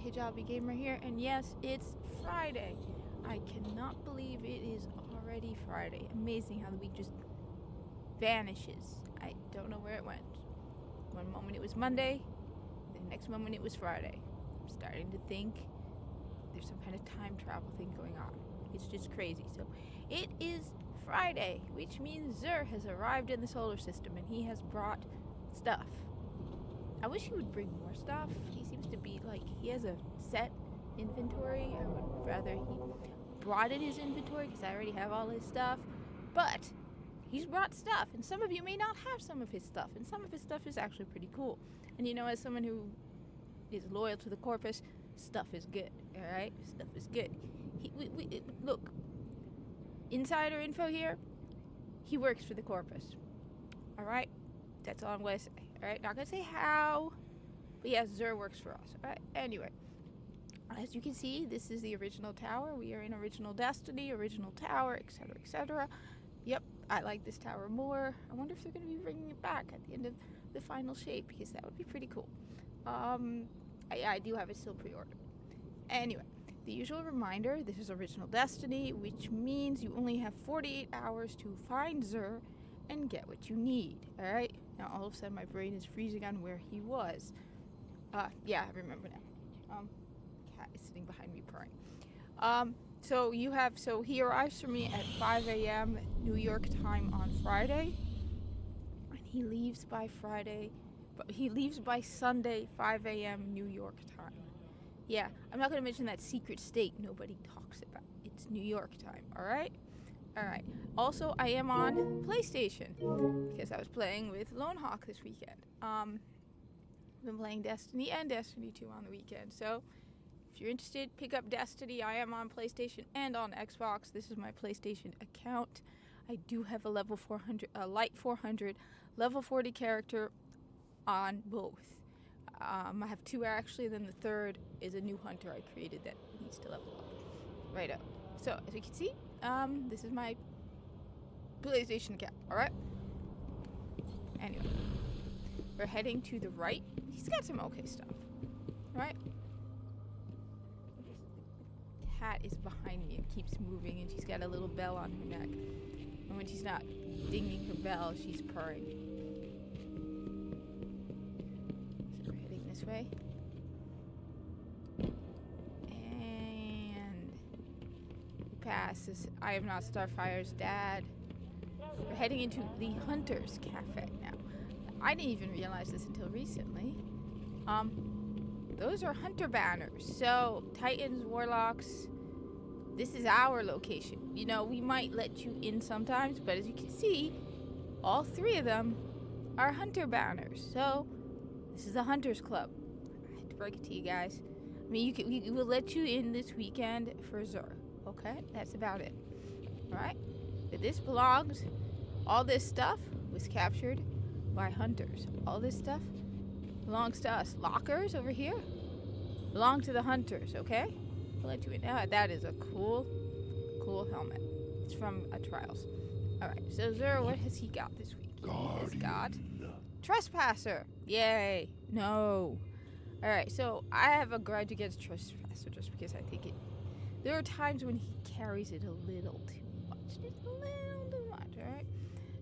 Hijabi Gamer here, and yes, it's Friday. I cannot believe it is already Friday. Amazing how the week just vanishes. I don't know where it went. One moment it was Monday, the next moment it was Friday. I'm starting to think there's some kind of time travel thing going on. It's just crazy. So it is Friday, which means Xur has arrived in the solar system and he has brought stuff. I wish he would bring more stuff. He seems to be like, he has a set inventory. I would rather he brought in his inventory because I already have all his stuff. But he's brought stuff, and some of you may not have some of his stuff, and some of his stuff is actually pretty cool. And you know, as someone who is loyal to the corpus, stuff is good, alright? Stuff is good. Look, insider info here, he works for the corpus, alright? That's all I'm going to say. Alright, not gonna say how, but yes, Xur works for us. Alright, anyway, as you can see, this is the original tower. We are in original Destiny, original tower, etc., etc. Yep, I like this tower more. I wonder if they're gonna be bringing it back at the end of the final shape, because that would be pretty cool. I do have it still pre-ordered. Anyway, the usual reminder, this is original Destiny, which means you only have 48 hours to find Xur and get what you need, alright? Now all of a sudden my brain is freezing on where he was. Yeah, I remember now. Cat is sitting behind me purring. So he arrives for me at 5 a.m. New York time on Friday. And he leaves by Sunday, 5 a.m. New York time. Yeah, I'm not gonna mention that secret state nobody talks about. It's New York time, alright? Alright. Also, I am on PlayStation because I was playing with Lone Hawk this weekend. I've been playing Destiny and Destiny 2 on the weekend. So, if you're interested, pick up Destiny. I am on PlayStation and on Xbox. This is my PlayStation account. I do have a level 400, a light 400, level 40 character on both. I have two actually, then the third is a new hunter I created that needs to level up. Right up. So, as you can see, this is my PlayStation account, alright? Anyway, we're heading to the right. He's got some okay stuff, alright? The cat is behind me and keeps moving, and she's got a little bell on her neck. And when she's not dinging her bell, she's purring. So we're heading this way. Passes. I am not Starfire's dad. We're heading into the Hunter's Cafe now. I didn't even realize this until recently. Those are hunter banners. So, Titans, Warlocks, this is our location. You know, we might let you in sometimes, but as you can see, all three of them are hunter banners. So, this is a Hunters Club. I had to break it to you guys. I mean, we will let you in this weekend for Xur. Okay, that's about it. Alright? But this belongs, all this stuff was captured by hunters. All this stuff belongs to us. Lockers over here belong to the hunters, okay? We'll let you in. That is a cool helmet. It's from Trials. Alright, so Xur, what has he got this week? He has got Trespasser. Yay. No. Alright, so I have a grudge against Trespasser just because I think there are times when he carries it a little too much. Just a little too much, alright?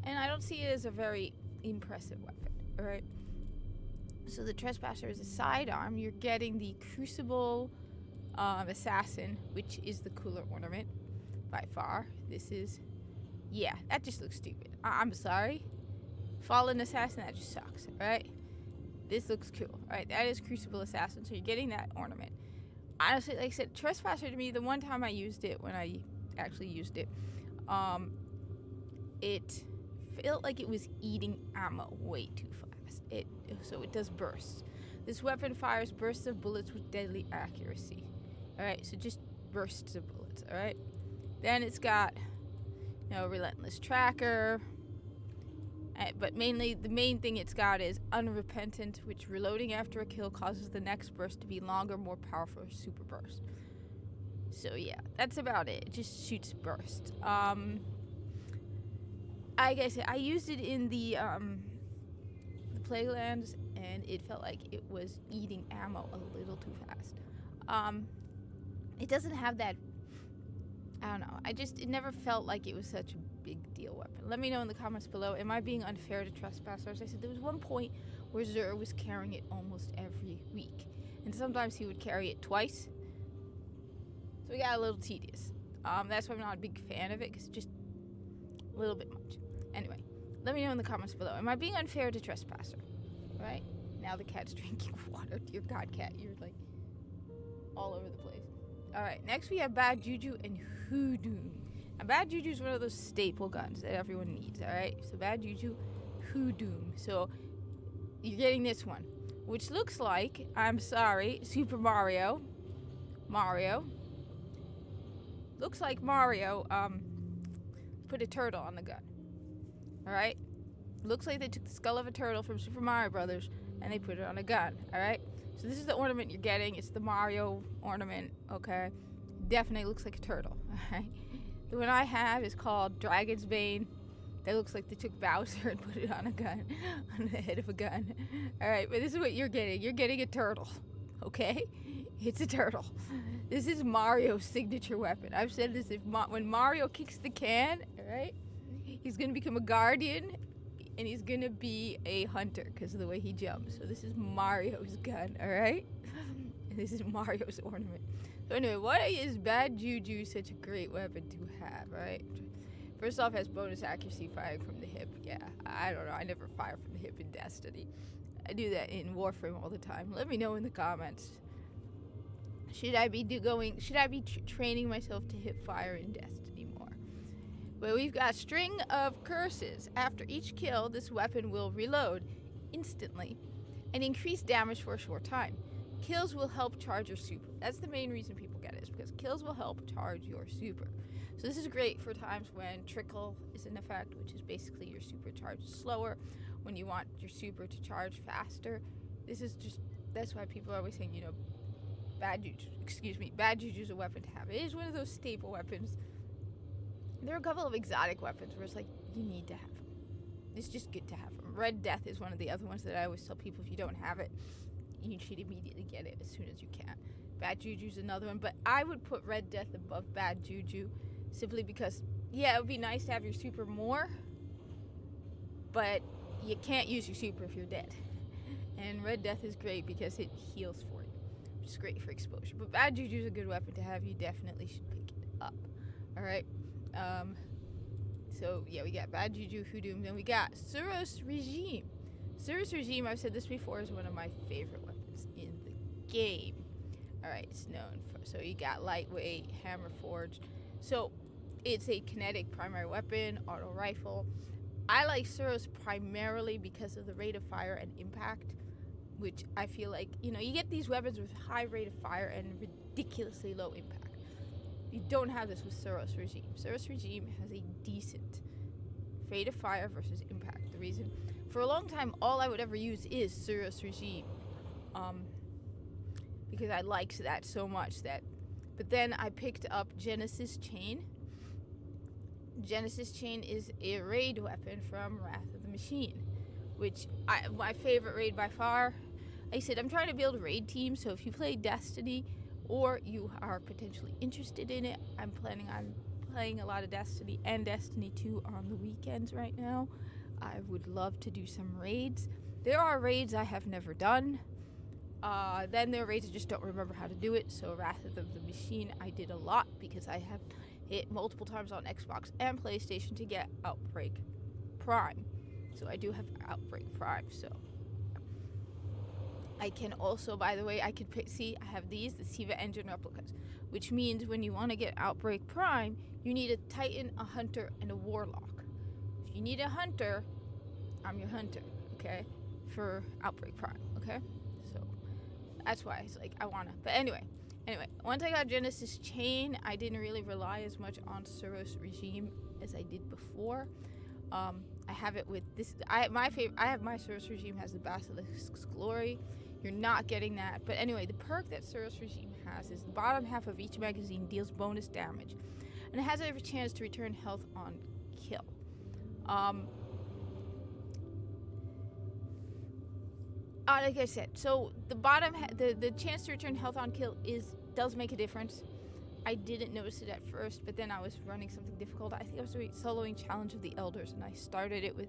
And I don't see it as a very impressive weapon, alright? So the Trespasser is a sidearm. You're getting the Crucible Assassin, which is the cooler ornament by far. This is, yeah, that just looks stupid. I'm sorry. Fallen Assassin, that just sucks, alright? This looks cool, alright? That is Crucible Assassin, so you're getting that ornament. Honestly, like I said, Trespasser to me, the one time I used it, when I actually used it, it felt like it was eating ammo way too fast. So it does bursts. This weapon fires bursts of bullets with deadly accuracy. Alright, so just bursts of bullets, alright? Then it's got, Relentless Tracker. But mainly, the main thing it's got is Unrepentant, which reloading after a kill causes the next burst to be longer, more powerful, super burst. So yeah, that's about it. It just shoots burst. Like I said, I used it in the Plaguelands, and it felt like it was eating ammo a little too fast. It doesn't have that. I don't know. It never felt like it was such a big deal weapon. Let me know in the comments below. Am I being unfair to trespassers? I said there was one point where Xur was carrying it almost every week, and sometimes he would carry it twice. So we got a little tedious. That's why I'm not a big fan of it, because it's just a little bit much. Anyway, let me know in the comments below. Am I being unfair to trespasser? Right? Now the cat's drinking water. Dear God, cat, you're like all over the place. Alright, next we have Bad Juju and Hoodoo. Now, Bad Juju is one of those staple guns that everyone needs, alright? So, Bad Juju, Hoodoo. So, you're getting this one, which looks like, I'm sorry, Super Mario. Looks like Mario, put a turtle on the gun. Alright? Looks like they took the skull of a turtle from Super Mario Brothers and they put it on a gun, alright? So this is the ornament you're getting. It's the Mario ornament, okay? Definitely looks like a turtle, alright? The one I have is called Dragon's Bane. That looks like they took Bowser and put it on a gun, on the head of a gun. Alright, but this is what you're getting. You're getting a turtle, okay? It's a turtle. This is Mario's signature weapon. I've said this, when Mario kicks the can, alright? He's gonna become a guardian, and he's gonna be a hunter because of the way he jumps. So this is Mario's gun, alright? And this is Mario's ornament. So anyway, why is Bad Juju such a great weapon to have, right? First off, it has bonus accuracy firing from the hip. Yeah, I don't know. I never fire from the hip in Destiny. I do that in Warframe all the time. Let me know in the comments. Should I be training myself to hip fire in Destiny more? Well, we've got String of Curses. After each kill, this weapon will reload instantly and increase damage for a short time. Kills will help charge your super. That's the main reason people get it, is because kills will help charge your super. So this is great for times when Trickle is in effect, which is basically your super charges slower, when you want your super to charge faster. That's why people are always saying, Bad Juju is a weapon to have. It is one of those staple weapons. There are a couple of exotic weapons where it's like, you need to have them. It's just good to have them. Red Death is one of the other ones that I always tell people, if you don't have it, you should immediately get it as soon as you can. Bad Juju's another one, but I would put Red Death above Bad Juju simply because, yeah, it would be nice to have your super more, but you can't use your super if you're dead. And Red Death is great because it heals for you, which is great for exposure. But Bad Juju's a good weapon to have. You definitely should pick it up. Alright? So, yeah, we got Bad Juju, Hoodoo, then we got Xur's Regime. Xur's Regime, I've said this before, is one of my favorite weapons in the game. Alright, it's known for, so you got lightweight, hammer forged. So, it's a kinetic primary weapon, auto rifle. I like Xur's primarily because of the rate of fire and impact, which I feel like, you get these weapons with high rate of fire and ridiculously low impact. You don't have this with Xur's Regime. Xur's Regime has a decent rate of fire versus impact. The reason, for a long time, all I would ever use is Xur's Regime, because I liked that so much but then I picked up Genesis Chain. Genesis Chain is a raid weapon from Wrath of the Machine, which my favorite raid by far. Like I said, I'm trying to build raid teams, so if you play Destiny or you are potentially interested in it, I'm planning on playing a lot of Destiny and Destiny 2 on the weekends right now. I would love to do some raids. There are raids I have never done. Then there are raids I just don't remember how to do it. So Wrath of the Machine I did a lot because I have hit multiple times on Xbox and PlayStation to get Outbreak Prime. So I do have Outbreak Prime, so I can also, by the way, I have the Siva Engine replicas, which means when you want to get Outbreak Prime, you need a Titan, a Hunter, and a Warlock. If you need a Hunter, I'm your Hunter, okay, for Outbreak Prime, okay? So that's why it's like, I want to. But anyway, once I got Genesis Chain, I didn't really rely as much on Xur's Regime as I did before. I have it with this. I have my Xur's Regime has the Basilisk's Glory. You're not getting that. But anyway, the perk that Xur's Regime has is the bottom half of each magazine deals bonus damage, and it has every chance to return health on kill. Like I said, so the bottom, the chance to return health on kill does make a difference. I didn't notice it at first, but then I was running something difficult. I think I was doing soloing Challenge of the Elders, and I started it with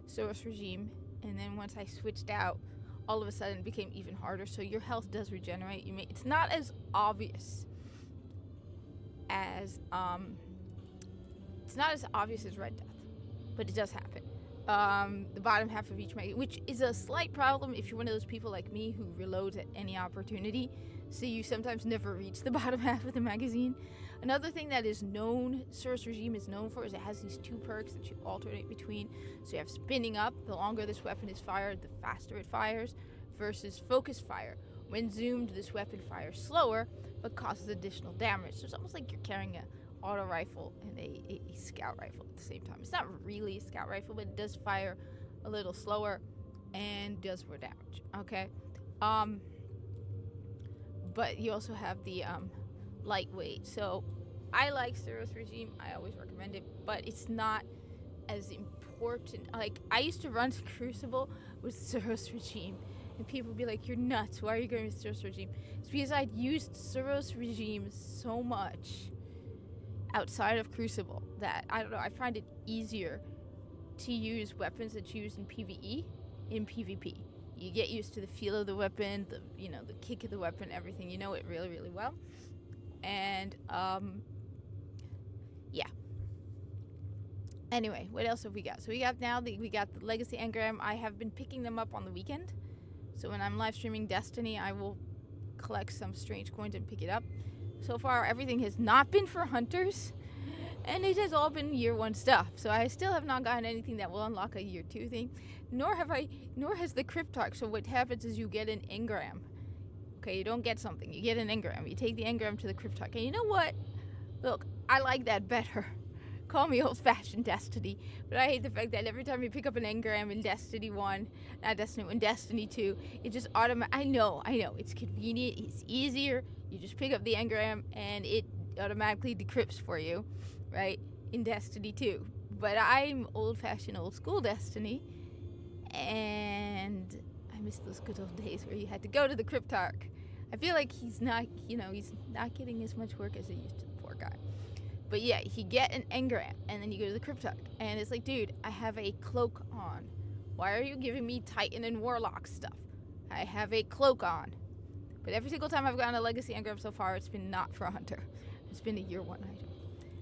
Soros Regime, and then once I switched out, all of a sudden it became even harder. So your health does regenerate. It's not as obvious as Red Death, but it does happen. The bottom half of each magazine, which is a slight problem if you're one of those people like me who reloads at any opportunity, so you sometimes never reach the bottom half of the magazine. Another thing that is known, Source Regime is known for, is it has these 2 perks that you alternate between. So you have spinning up, the longer this weapon is fired, the faster it fires, versus focus fire. When zoomed, this weapon fires slower, but causes additional damage. So it's almost like you're carrying a auto rifle and a scout rifle at the same time. It's not really a scout rifle, but it does fire a little slower and does more damage. Okay. But you also have the lightweight. So I like Soros Regime. I always recommend it, but it's not as important. Like, I used to run Crucible with Soros Regime, and people would be like, "You're nuts. Why are you going with Soros Regime?" It's because I'd used Soros Regime so much outside of Crucible that, I don't know, I find it easier to use weapons that you use in PvE in PvP. You get used to the feel of the weapon, the kick of the weapon, everything. You know it really, really well. And yeah. Anyway, what else have we got? So we got the Legacy Engram. I have been picking them up on the weekend. So when I'm live streaming Destiny, I will collect some strange coins and pick it up. So far, everything has not been for hunters, and it has all been year 1 stuff. So I still have not gotten anything that will unlock a year 2 thing, nor has the Cryptarch. So what happens is you get an engram. Okay, you don't get something, you get an engram. You take the engram to the Cryptarch, and you know what? Look, I like that better. Call me old-fashioned Destiny, but I hate the fact that every time you pick up an engram in Destiny 1, not Destiny 1, Destiny 2, it just I know, it's convenient, it's easier. You just pick up the engram and it automatically decrypts for you, right, in Destiny 2. But I'm old-fashioned, old-school Destiny, and I miss those good old days where you had to go to the Cryptarch. I feel like he's not getting as much work as he used to, the poor guy. But yeah, you get an engram, and then you go to the Cryptarch, and it's like, dude, I have a cloak on. Why are you giving me Titan and Warlock stuff? I have a cloak on. But every single time I've gotten a Legacy engram so far, it's been not for a hunter. It's been a year 1 item.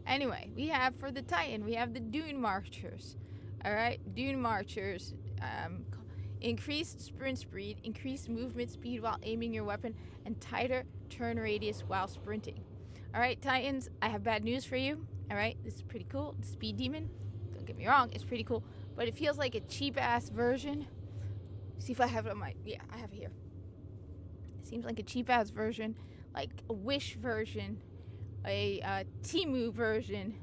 Anyway, we have for the Titan, we have the Dune Marchers. Alright, Dune Marchers. Increased sprint speed, increased movement speed while aiming your weapon, and tighter turn radius while sprinting. Alright, Titans, I have bad news for you. Alright, this is pretty cool. The Speed Demon, don't get me wrong, it's pretty cool. But it feels like a cheap-ass version. See if I have it on my... Yeah, I have it here. It seems like a cheap-ass version, like a Wish version, a Temu version.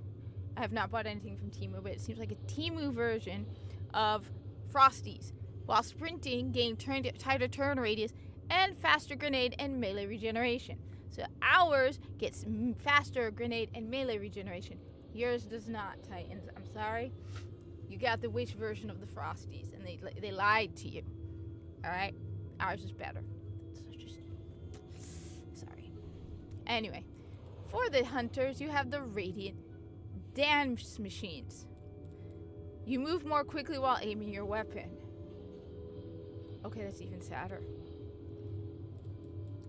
I have not bought anything from Temu, but it seems like a Temu version of Frosties. While sprinting, gain tighter turn radius and faster grenade and melee regeneration. So ours gets faster grenade and melee regeneration. Yours does not, Titans. I'm sorry. You got the Wish version of the Frosties, and they lied to you. Alright? Ours is better. So just... Sorry. Anyway. For the hunters, you have the Radiant Dance Machines. You move more quickly while aiming your weapon. Okay, that's even sadder.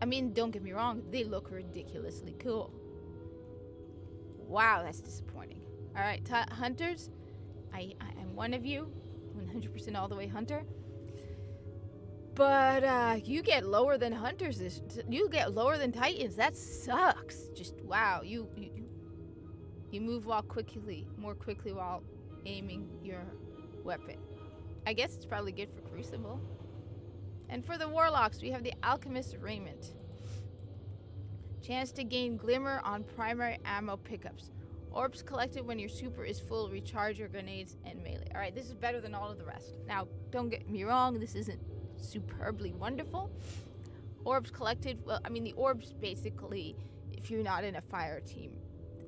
I mean, don't get me wrong, they look ridiculously cool. Wow, that's disappointing. Alright, hunters, I'm one of you, 100% all the way hunter. But you get lower than hunters. You get lower than Titans. That sucks. Just wow. You move more quickly while aiming your weapon. I guess it's probably good for Crucible. And for the Warlocks, we have the Alchemist Raiment. Chance to gain Glimmer on primary ammo pickups. Orbs collected when your super is full, recharge your grenades and melee. Alright, this is better than all of the rest. Now, don't get me wrong, this isn't superbly wonderful. Orbs collected, well, I mean, the orbs basically, if you're not in a fire team,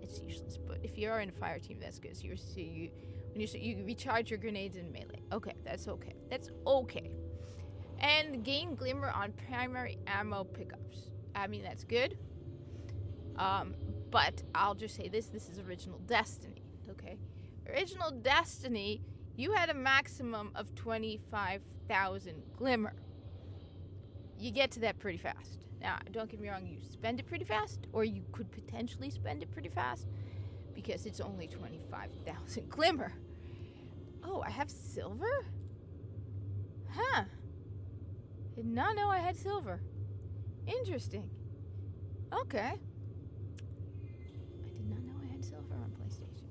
it's useless. But if you are in a fire team, that's good. So you recharge your grenades and melee. Okay, that's okay. That's okay. And gain glimmer on primary ammo pickups. I mean, that's good. But I'll just say this is original Destiny, okay? Original Destiny, you had a maximum of 25,000 glimmer. You get to that pretty fast. Now, don't get me wrong, you spend it pretty fast, or you could potentially spend it pretty fast, because it's only 25,000 glimmer. Oh, I have silver? Huh. Did not know I had silver. Interesting. Okay. I did not know I had silver on PlayStation.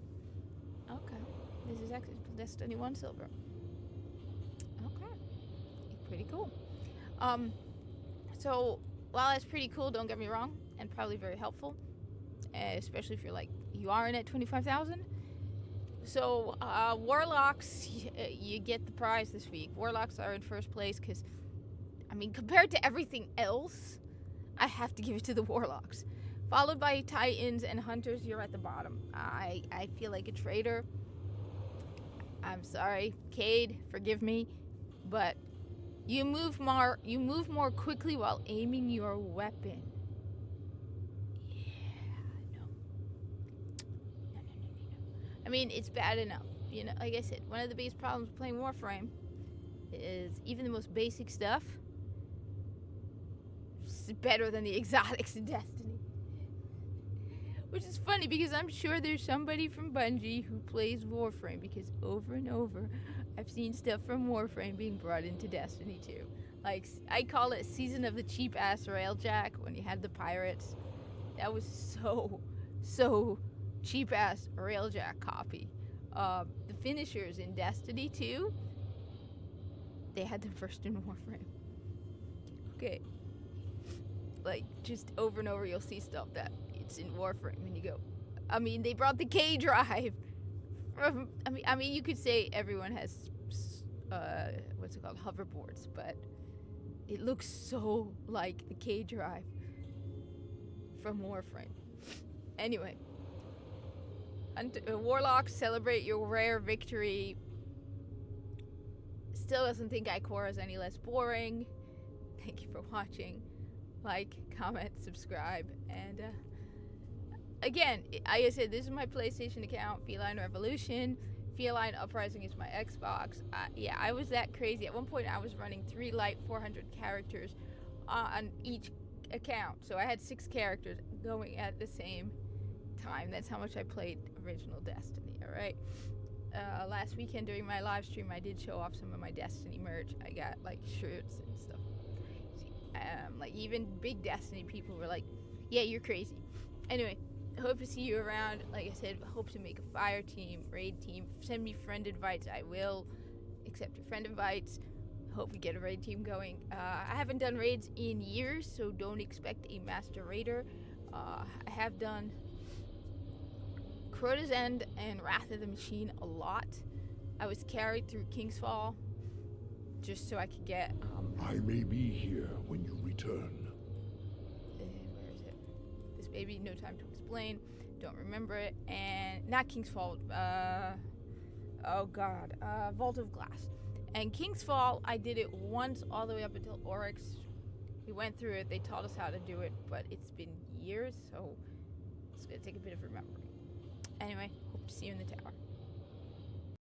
Okay. This is actually Destiny 1 silver. Okay. Pretty cool. So, while that's pretty cool, don't get me wrong, and probably very helpful, especially if you are in at 25,000. So, Warlocks, you get the prize this week. Warlocks are in first place because, I mean, compared to everything else, I have to give it to the Warlocks. Followed by Titans and Hunters, you're at the bottom. I feel like a traitor. I'm sorry, Cade, forgive me, but you move more quickly while aiming your weapon. No. I mean, it's bad enough. You know, like I said, one of the biggest problems with playing Warframe is even the most basic stuff is better than the exotics in Destiny. Which is funny because I'm sure there's somebody from Bungie who plays Warframe, because over and over I've seen stuff from Warframe being brought into Destiny 2. Like, I call it Season of the Cheap Ass Railjack when you had the pirates. That was so cheap ass Railjack copy. The finishers in Destiny 2, they had them first in Warframe. Okay. Like, just over and over you'll see stuff that it's in Warframe and you go, I mean, they brought the K drive from, I mean you could say everyone has what's it called, hoverboards, but it looks so like the K drive from Warframe. Anyway, Warlocks, celebrate your rare victory. Still doesn't think Ikora is any less boring. Thank you for watching. Like, comment, subscribe, and again, like I said, this is my PlayStation account. Feline Revolution, Feline Uprising is my Xbox. Yeah, I was that crazy. At one point, I was running 3 light 400 characters on each account, so I had 6 characters going at the same time. That's how much I played original Destiny. All right. Last weekend during my live stream, I did show off some of my Destiny merch. I got like shirts and stuff. Like even big Destiny people were like, "Yeah, you're crazy." Anyway, hope to see you around. Like I said, hope to make a fire team, raid team. Send me friend invites. I will accept your friend invites. Hope we get a raid team going. I haven't done raids in years, so don't expect a master raider. I have done Crota's End and Wrath of the Machine a lot. I was carried through King's Fall just so I could get I may be here when you return. where is it? This baby, no time to explain. Don't remember it. And not King's Fall. Oh God. Vault of Glass. And King's Fall, I did it once all the way up until Oryx. We went through it. They taught us how to do it, but it's been years, so it's gonna take a bit of remembering. Anyway, hope to see you in the tower.